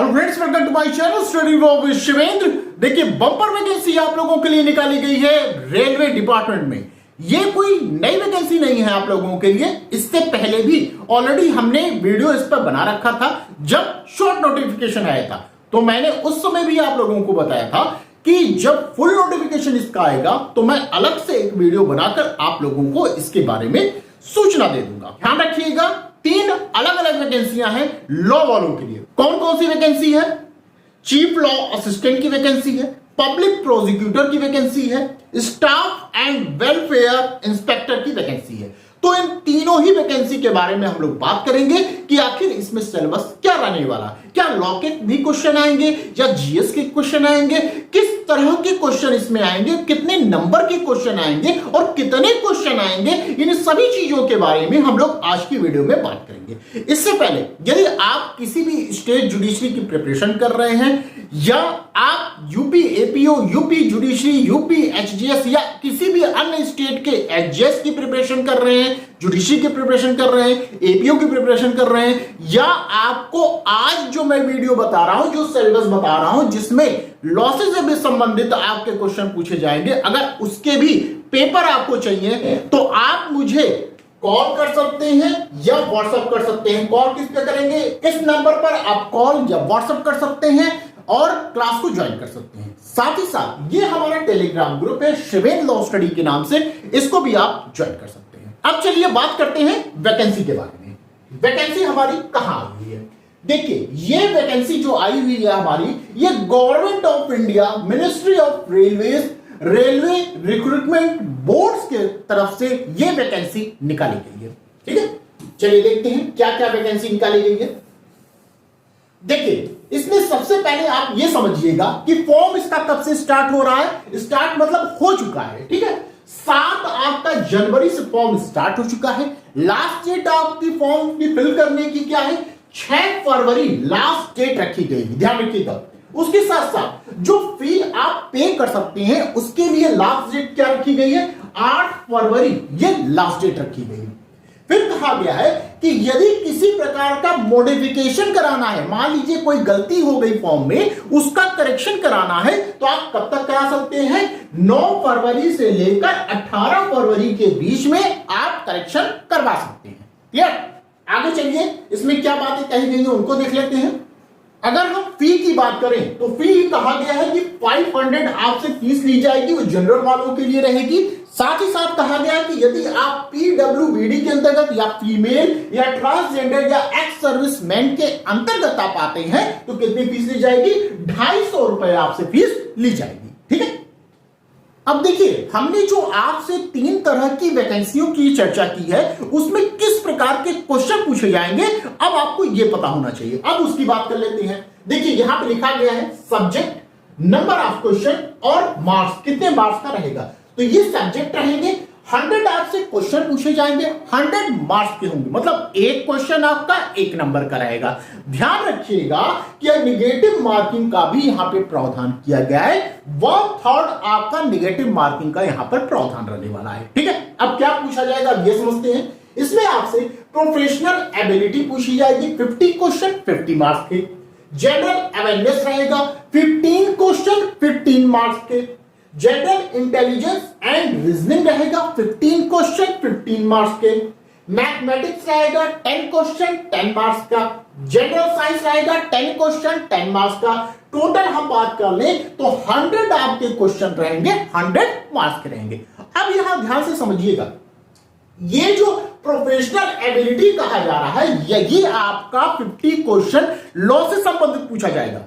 Hello friends, welcome to my channel study with Shivendra. देखिए, bumper vacancy आप लोगों के लिए निकाली गई है रेलवे डिपार्टमेंट में। ये कोई नई वैकेंसी नहीं है आप लोगों के लिए। इससे पहले भी ऑलरेडी हमने वीडियो इस पर बना रखा था। जब शॉर्ट नोटिफिकेशन आया था तो मैंने उस समय भी आप लोगों को बताया था कि जब फुल नोटिफिकेशन इसका आएगा तो मैं अलग से एक वीडियो बनाकर आप लोगों को इसके बारे में सूचना दे दूंगा। ध्यान रखिएगा, 3 अलग अलग वैकेंसियां हैं लॉ वालों के लिए। कौन कौन सी वैकेंसी है? चीफ लॉ असिस्टेंट की वैकेंसी है, पब्लिक प्रोसिक्यूटर की वैकेंसी है, स्टाफ एंड वेलफेयर इंस्पेक्टर की वैकेंसी है। तो इन तीनों ही वैकेंसी के बारे में हम लोग बात करेंगे कि आखिर इसमें सिलेबस क्या रहने वाला। क्या लॉ के भी क्वेश्चन आएंगे या जीएस के क्वेश्चन आएंगे, किस तरह के क्वेश्चन इसमें आएंगे, कितने नंबर के क्वेश्चन आएंगे और कितने क्वेश्चन आएंगे, इन सभी चीजों के बारे में हम लोग आज की वीडियो में बात करेंगे। इससे पहले यदि आप किसी भी स्टेट जुडिशरी की प्रिपरेशन कर रहे हैं या आप UP APO, UP judiciary, UP HGS या किसी भी अन्य स्टेट के एचजीएस की प्रिपरेशन कर रहे हैं, जुडिशरी की प्रिपरेशन कर रहे हैं, एपीओ की प्रिपरेशन कर रहे हैं, या आपको आज जो मैं वीडियो बता रहा हूं, जो सिलेबस बता रहा हूं जिसमें लॉसेस से भी संबंधित आपके क्वेश्चन पूछे जाएंगे, अगर उसके भी पेपर आपको चाहिए तो आप मुझे कॉल कर सकते हैं या व्हाट्सएप कर सकते हैं। कॉल किस पे करेंगे? इस नंबर पर आप कॉल या व्हाट्सएप कर सकते हैं और क्लास को ज्वाइन कर सकते हैं। साथ ही साथ ये हमारा टेलीग्राम ग्रुप है शिवेंद्र लॉ स्टडी के नाम से, इसको भी आप ज्वाइन कर सकते हैं। अब चलिए बात करते हैं वैकेंसी के बारे में। वैकेंसी हमारी कहां आई हुई है? देखिए, ये वैकेंसी जो आई हुई है हमारी, ये government of India, ministry of railways, railway recruitment boards के तरफ से ये वैकेंसी निकाली गई है। ठीक है, चलिए देखते हैं क्या क्या वैकेंसी निकाली गई है। देखिए, इसमें सबसे पहले आप ये समझिएगा कि फॉर्म इसका कब से स्टार्ट हो रहा है। स्टार्ट मतलब हो चुका है। ठीक है, 7 आपका जनवरी से फॉर्म स्टार्ट हो चुका है। लास्ट डेट आपकी फॉर्म की फिल करने की क्या है? 6 फरवरी लास्ट डेट रखी गई। ध्यान रखिएगा। उसके साथ साथ जो फी आप पे कर सकते हैं उसके लिए लास्ट डेट क्या रखी गई है? 8 फरवरी ये लास्ट डेट रखी गई है। फिर कहा गया है कि यदि किसी प्रकार का मॉडिफिकेशन कराना है, मान लीजिए कोई गलती हो गई फॉर्म में, उसका करेक्शन कराना है तो आप कब तक करा सकते हैं? 9 फरवरी से लेकर 18 फरवरी के बीच में आप करेक्शन करवा सकते हैं। क्लियर? आगे चलिए, इसमें क्या बातें कही गई हैं उनको देख लेते हैं। अगर हम फी की बात करें तो फी कहा गया है कि 500 आपसे फीस ली जाएगी, वो जनरल वालों के लिए रहेगी। साथ ही साथ कहा गया है कि यदि आप पीडब्ल्यूबीडी के अंतर्गत या फीमेल या ट्रांसजेंडर या एक्स सर्विसमैन के अंतर्गत आप आते हैं तो कितनी फीस ली जाएगी? 250 रुपए आपसे फीस ली जाएगी। ठीक है, अब देखिए, हमने जो आपसे 3 तरह की वैकेंसियों की चर्चा की है उसमें किस प्रकार के क्वेश्चन पूछे जाएंगे अब आपको यह पता होना चाहिए। अब उसकी बात कर लेते हैं। देखिए, यहां पे लिखा गया है सब्जेक्ट, नंबर ऑफ क्वेश्चन और मार्क्स, कितने मार्क्स का रहेगा। तो ये सब्जेक्ट रहेंगे, 100 आपसे क्वेश्चन पूछे जाएंगे, 100 मार्क्स के होंगे, मतलब एक क्वेश्चन आपका 1 नंबर का रहेगा। ध्यान रखिएगा कि निगेटिव मार्किंग का भी यहां पे प्रावधान किया गया है। 1/3 आपका निगेटिव मार्किंग का यहां पर प्रावधान रहने वाला है। ठीक है, अब क्या पूछा जाएगा ये समझते हैं। इसमें आपसे प्रोफेशनल एबिलिटी पूछी जाएगी, 50 क्वेश्चन 50 मार्क्स के। जनरल अवेयरनेस रहेगा 15 क्वेश्चन 15 मार्क्स के। जनरल इंटेलिजेंस एंड रीजनिंग रहेगा 15 क्वेश्चन 15 मार्क्स के। मैथमेटिक्स रहेगा 10 क्वेश्चन 10 मार्क्स का। जनरल साइंस रहेगा 10 क्वेश्चन 10 मार्क्स का। टोटल हम बात कर लें तो 100 आपके क्वेश्चन रहेंगे, 100 मार्क्स के रहेंगे। अब यहां ध्यान से समझिएगा, ये जो प्रोफेशनल एबिलिटी कहा जा रहा है यही आपका 50 क्वेश्चन लॉ से संबंधित पूछा जाएगा।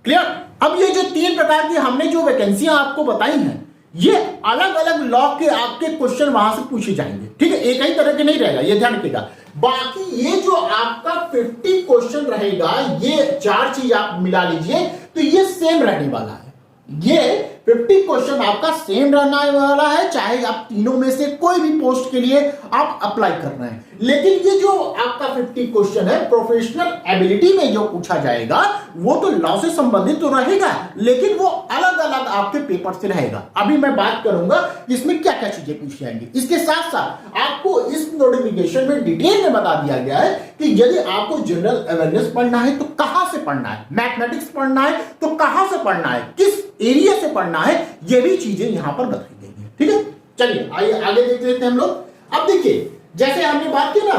क्लियर? अब ये जो 3 प्रकार की हमने जो वैकेंसियां आपको बताई हैं, ये अलग अलग लॉ के आपके क्वेश्चन वहां से पूछे जाएंगे। ठीक है, एक ही तरह के नहीं रहेगा, ये ध्यान रखिएगा। बाकी ये जो आपका 50 क्वेश्चन रहेगा, ये 4 चीज आप मिला लीजिए तो ये सेम रहने वाला है। ये 50 क्वेश्चन आपका सेम रहने वाला है, चाहे आप तीनों में से कोई भी पोस्ट के लिए आप अप्लाई कर रहे हैं। लेकिन ये जो आपका 50 क्वेश्चन है प्रोफेशनल एबिलिटी में जो पूछा जाएगा वो तो लॉ से संबंधित तो रहेगा, लेकिन वो अलग अलग आपके पेपर से रहेगा। अभी मैं बात करूंगा इसमें क्या क्या चीजें पूछी जाएंगी। इसके साथ साथ आपको इस नोटिफिकेशन में डिटेल में बता दिया गया है कि यदि आपको जनरल अवेयरनेस पढ़ना है तो कहां कहां से पढ़ना है, मैथमेटिक्स पढ़ना है तो कहां से पढ़ना है, किस एरिया से पढ़ना है, ये भी चीजें यहां पर बताई गई है। ठीक है, चलिए आइए आगे देख लेते हैं हम लोग। अब देखिए जैसे हमने बात की ना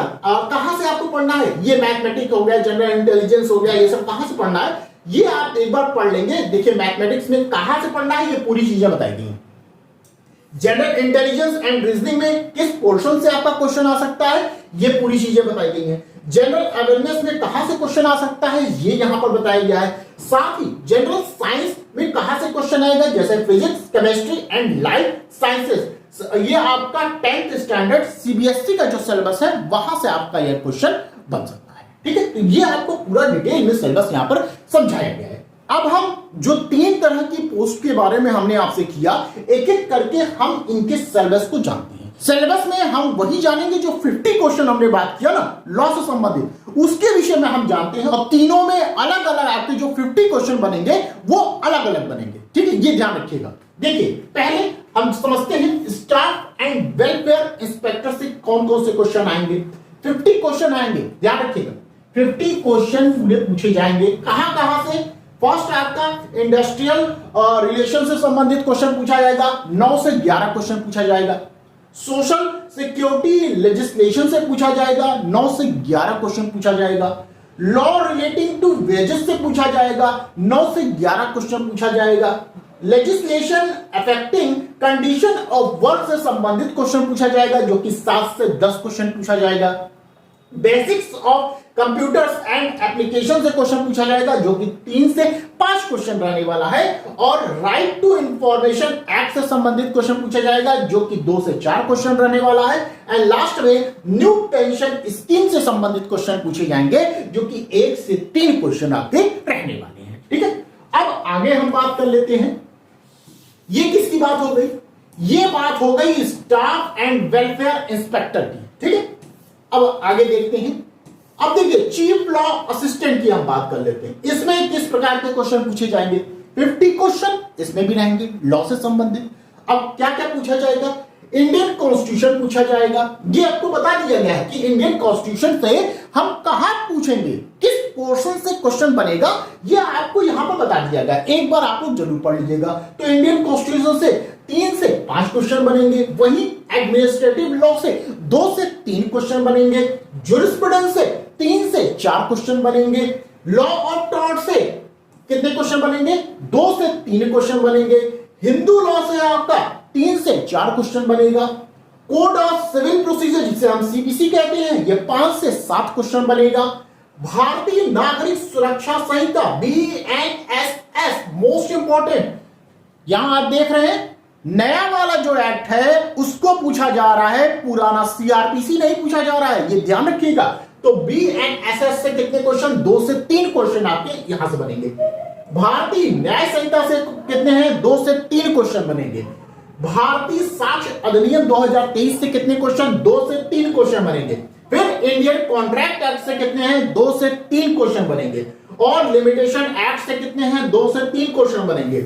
कहां से आपको पढ़ना है, ये मैथमेटिक्स हो गया, जनरल इंटेलिजेंस हो गया, ये सब कहां से पढ़ना है ये आप एक बार पढ़ लेंगे। देखिए मैथमेटिक्स में कहां से पढ़ना है ये पूरी चीजें बताई गई। जनरल इंटेलिजेंस एंड रीजनिंग में किस पोर्शन से आपका क्वेश्चन आ सकता है ये पूरी चीजें बताई गई हैं। जनरल अवेयरनेस में कहां से क्वेश्चन आ सकता है ये यहां पर बताया गया है। साथ ही जनरल साइंस में कहां से क्वेश्चन आएगा, जैसे physics, chemistry and life sciences, ये आपका 10th स्टैंडर्ड सीबीएसई का जो सिलेबस है वहां से आपका यह क्वेश्चन बन सकता है। ठीक है, तो ये आपको पूरा डिटेल में सिलेबस यहां पर समझाया गया है। अब हम जो 3 तरह की पोस्ट के बारे में हमने आपसे किया, एक एक करके हम इनके सिलेबस को जानते हैं। सिलेबस में हम वही जानेंगे जो 50 क्वेश्चन हमने बात किया ना लॉ से संबंधित, उसके विषय में हम जानते हैं। और तीनों में अलग अलग आपके जो 50 क्वेश्चन बनेंगे वो अलग अलग बनेंगे। ठीक है, ये ध्यान रखिएगा। देखिए पहले हम समझते हैं स्टाफ एंड वेलफेयर इंस्पेक्टर से कौन कौन से क्वेश्चन आएंगे। 50 क्वेश्चन आएंगे, ध्यान रखिएगा 50 क्वेश्चन पूरे पूछे जाएंगे। कहां कहां से, फर्स्ट आपका इंडस्ट्रियल रिलेशन से संबंधित क्वेश्चन पूछा जाएगा, 9 से 11 क्वेश्चन पूछा जाएगा। सोशल सिक्योरिटी लेजिस्लेशन से पूछा जाएगा, 9 से 11 क्वेश्चन पूछा जाएगा। लॉ रिलेटिंग टू वेजेस से पूछा जाएगा, 9 से 11 क्वेश्चन पूछा जाएगा। Legislation affecting condition of work से संबंधित क्वेश्चन पूछा जाएगा, जो कि 7 से 10 क्वेश्चन पूछा जाएगा। Basics of computers and application से क्वेश्चन पूछा जाएगा, जो कि 3 से 5 क्वेश्चन रहने वाला है। और राइट टू इंफॉर्मेशन एक्ट से संबंधित क्वेश्चन पूछा जाएगा, जो कि 2 से 4 क्वेश्चन रहने वाला है। एंड लास्ट में न्यू पेंशन स्कीम से संबंधित क्वेश्चन पूछे जाएंगे, जो कि 1 से 3 क्वेश्चन आपके रहने वाले हैं। ठीक है, अब आगे हम बात कर लेते हैं। ये किसकी बात हो गई, ये बात हो गई स्टाफ एंड वेलफेयर इंस्पेक्टर की। ठीक है, अब आगे देखते हैं। अब देखिए चीफ लॉ असिस्टेंट की हम बात कर लेते हैं। इसमें किस प्रकार के क्वेश्चन पूछे जाएंगे, 50 क्वेश्चन इसमें भी रहेंगे लॉ से संबंधित। अब क्या क्या पूछा जाएगा, इंडियन कॉन्स्टिट्यूशन पूछा जाएगा। ये आपको बता दिया गया है कि इंडियन कॉन्स्टिट्यूशन से हम कहां पूछेंगे, किस पोर्शन से क्वेश्चन बनेगा, ये आपको यहां पर बता दिया गया। एक बार आप लोग जरूर पढ़ लीजिएगा। तो इंडियन कॉन्स्टिट्यूशन से 3 से 5 क्वेश्चन बनेंगे, वहीं एडमिनिस्ट्रेटिव लॉ से 2 से 3 क्वेश्चन बनेंगे, ज्यूरिस्प्रूडेंस से 3 से 4 क्वेश्चन बनेंगे, लॉ ऑफ टॉर्ट से कितने क्वेश्चन बनेंगे, 2 से 3 क्वेश्चन बनेंगे, हिंदू लॉ से आपका 3 से 4 क्वेश्चन बनेगा, कोड ऑफ सिविल प्रोसीजर जिसे हम सीपीसी कहते हैं ये 5 से 7 क्वेश्चन बनेगा, भारतीय नागरिक सुरक्षा संहिता BNSS मोस्ट इंपॉर्टेंट, यहां आप देख रहे हैं नया वाला जो एक्ट है उसको पूछा जा रहा है, पुराना सीआरपीसी नहीं पूछा जा रहा है, ये ध्यान रखिएगा। तो BNSS से कितने क्वेश्चन, 2 से 3 क्वेश्चन आपके यहां से बनेंगे। भारतीय न्याय संहिता से कितने हैं, 2 से 3 क्वेश्चन बनेंगे। भारतीय साक्ष्य अधिनियम 2023 से कितने क्वेश्चन, 2 से 3 क्वेश्चन बनेंगे। फिर इंडियन कॉन्ट्रैक्ट एक्ट से कितने हैं, 2 से 3 क्वेश्चन बनेंगे। और लिमिटेशन एक्ट से कितने हैं, 2 से 3 क्वेश्चन बनेंगे।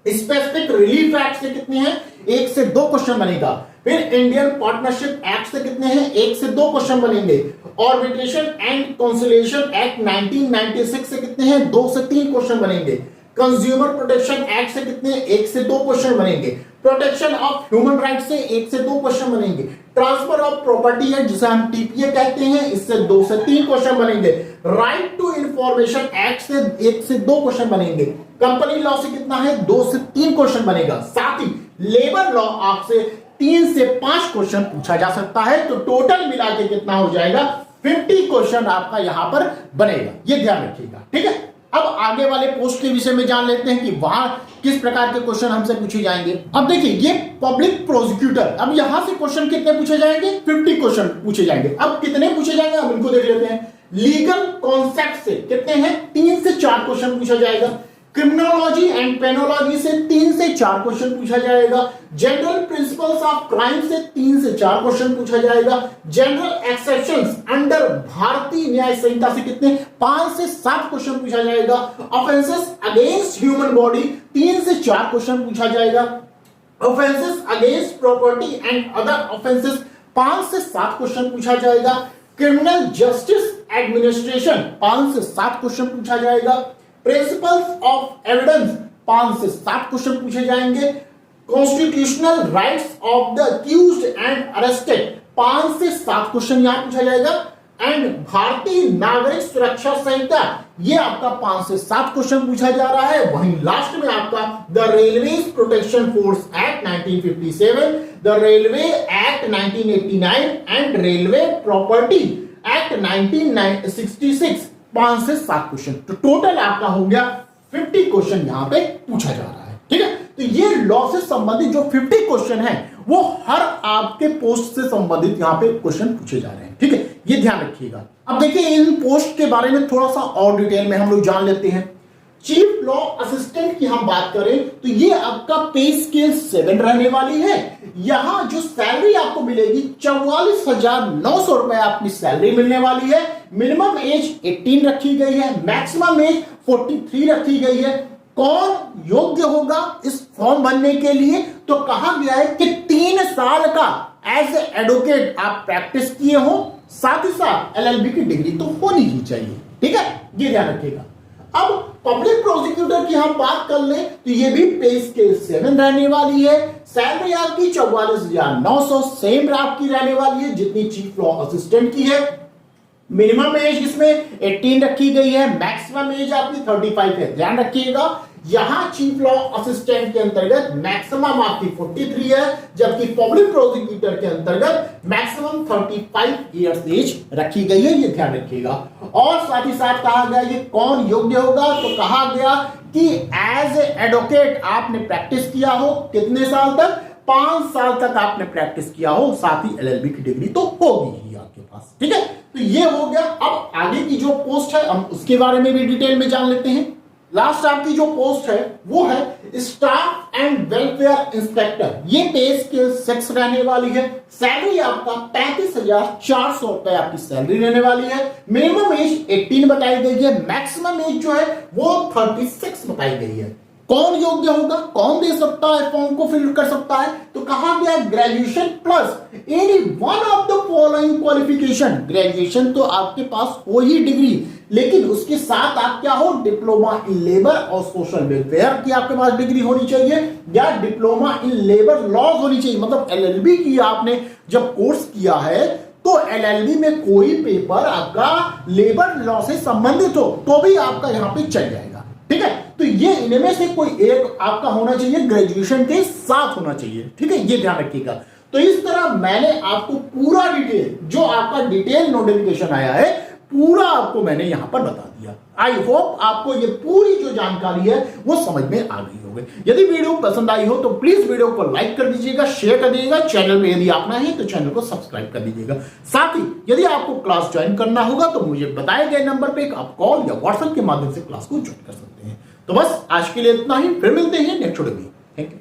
स्पेसिफिक रिलीफ एक्ट से कितने हैं, 1 से 2 क्वेश्चन बनेगा। फिर इंडियन पार्टनरशिप एक्ट से कितने हैं, 1 से 2 क्वेश्चन बनेंगे। आर्बिट्रेशन एंड कंसिलिएशन एक्ट 1996 से कितने हैं, 2 से 3 क्वेश्चन बनेंगे। कंज्यूमर प्रोटेक्शन एक्ट से कितने, 1 से 2 क्वेश्चन बनेंगे। प्रोटेक्शन ऑफ ह्यूमन राइट से 1 से 2 क्वेश्चन बनेंगे। ट्रांसफर ऑफ प्रॉपर्टी एक्ट जिसे हम टीपीए कहते हैं, इससे 2 से 3 क्वेश्चन बनेंगे। राइट टू इंफॉर्मेशन एक्ट से 1 से 2 क्वेश्चन बनेंगे। कंपनी लॉ से कितना है, 2 से 3 क्वेश्चन बनेगा। साथ ही लेबर लॉ आपसे 3 से 5 क्वेश्चन पूछा जा सकता है। तो टोटल मिला के कितना हो जाएगा, 50 क्वेश्चन आपका यहां पर बनेगा, ये ध्यान रखिएगा। ठीक है, अब आगे वाले पोस्ट के विषय में जान लेते हैं कि वहां किस प्रकार के क्वेश्चन हमसे पूछे जाएंगे। अब देखिए ये पब्लिक प्रोसिक्यूटर, अब यहां से क्वेश्चन कितने पूछे जाएंगे, 50 क्वेश्चन पूछे जाएंगे। अब कितने पूछे जाएंगे हम इनको देख लेते हैं। लीगल कॉन्सेप्ट से कितने हैं, 3 से 4 क्वेश्चन पूछा जाएगा। क्रिमिनोलॉजी एंड पेनोलॉजी से 3 से 4 क्वेश्चन पूछा जाएगा। जनरल प्रिंसिपल्स ऑफ क्राइम से 3 से 4 क्वेश्चन पूछा जाएगा। जनरल एक्सेप्शंस अंडर भारतीय न्याय संहिता से कितने, 5 से 7 क्वेश्चन पूछा जाएगा। ऑफेंसेस अगेंस्ट ह्यूमन बॉडी 3 से 4 क्वेश्चन पूछा जाएगा। Offences against property and other offences 5 से 7 क्वेश्चन पूछा जाएगा। क्रिमिनल जस्टिस एडमिनिस्ट्रेशन 5 से 7 क्वेश्चन पूछा जाएगा। प्रिंसिपल्स ऑफ एविडेंस 5 से 7 क्वेश्चन पूछे जाएंगे। Constitutional rights of the accused and arrested 5 से 7 क्वेश्चन यहां पूछा जाएगा। एंड भारतीय नागरिक सुरक्षा संहिता ये आपका 5 से 7 क्वेश्चन पूछा जा रहा है। वहीं लास्ट में आपका the railway protection force act 1957, the railway act 1989 and railway property act 1966 5 से 7 क्वेश्चन। तो टोटल आपका हो गया 50 क्वेश्चन यहां पे पूछा जा रहा है। ठीक है, तो ये लॉ से संबंधित जो 50 क्वेश्चन है वो हर आपके पोस्ट से संबंधित यहां पे क्वेश्चन पूछे जा रहे हैं। ठीक है, ये ध्यान रखिएगा। अब देखिए इन पोस्ट के बारे में थोड़ा सा और डिटेल में हम लोग जान लेते हैं। चीफ लॉ असिस्टेंट की हम बात करें तो ये आपका पे स्केल 7 रहने वाली है। यहां जो सैलरी आपको मिलेगी 44,900 रुपए आपकी सैलरी मिलने वाली है। मिनिमम एज 18 रखी गई है, मैक्सिमम एज 43 रखी गई है। कौन योग्य होगा इस फॉर्म भरने के लिए, तो कहा गया है कि 3 साल का एज एडवोकेट आप प्रैक्टिस किए हो, साथ ही साथ एलएलबी की डिग्री तो होनी ही चाहिए। ठीक है, ये ध्यान रखिएगा। अब पब्लिक प्रोसिक्यूटर की हम बात कर ले तो ये भी पे स्केल 7 रहने वाली है। सैलरी आपकी 44,900 सेम आपकी रहने वाली है जितनी चीफ लॉ असिस्टेंट की है। मिनिमम एज इसमें 18 रखी गई है, मैक्सिमम एज आपकी 35 है। ध्यान रखिएगा यहां चीफ लॉ असिस्टेंट के अंतर्गत मैक्सिमम आपकी 43 है, जबकि पब्लिक प्रोसिक्यूटर के अंतर्गत मैक्सिमम 35 इयर्स एज रखी गई है। ये ध्यान रखिएगा। और साथ ही साथ कहा गया ये कौन योग्य होगा, तो कहा गया कि एज एडवोकेट आपने प्रैक्टिस किया हो कितने साल तक, 5 साल तक आपने प्रैक्टिस किया हो, साथ ही एलएलबी की डिग्री तो होगी ही आपके पास। ठीक है, तो ये हो गया। अब आगे की जो पोस्ट है हम उसके बारे में भी डिटेल में जान लेते हैं। लास्ट आपकी जो पोस्ट है वो है स्टाफ एंड वेलफेयर इंस्पेक्टर। ये पे स्केल 6 रहने वाली है। सैलरी आपका 35,400 रुपए आपकी सैलरी रहने वाली है। मिनिमम एज 18 बताई गई है, मैक्सिमम एज जो है वो 36 बताई गई है। कौन योग्य होगा, कौन दे सकता है, फॉर्म को फिल कर सकता है, तो कहा गया graduation plus any one of the following qualification. Graduation तो आपके पास हो ही डिग्री, लेकिन उसके साथ आप क्या हो, डिप्लोमा इन लेबर और सोशल वेलफेयर की आपके पास डिग्री होनी चाहिए, या डिप्लोमा इन लेबर लॉज होनी चाहिए। मतलब एलएलबी की आपने जब कोर्स किया है तो एलएलबी में कोई पेपर आपका लेबर लॉ से संबंधित हो तो भी आपका यहां पे चल जाएगा। ठीक है, तो ये इनमें से कोई एक आपका होना चाहिए, ग्रेजुएशन के साथ होना चाहिए। ठीक है, ये ध्यान रखिएगा। तो इस तरह मैंने आपको पूरा डिटेल जो आपका डिटेल नोटिफिकेशन आया है पूरा आपको मैंने यहां पर बता दिया। आई होप आपको ये पूरी जो जानकारी है वो समझ में आ गई होगी। यदि वीडियो पसंद आई हो तो प्लीज वीडियो को लाइक कर दीजिएगा, शेयर कर दीजिएगा। चैनल में यदि आप नए हैं तो चैनल को सब्सक्राइब कर दीजिएगा। साथ ही यदि आपको क्लास ज्वाइन करना होगा तो मुझे बताए गए नंबर पे आप कॉल या व्हाट्सएप के माध्यम से क्लास को ज्वाइन कर सकते हैं। तो बस आज के लिए इतना ही, फिर मिलते हैं नेक्स्ट वीडियो में। Thank you.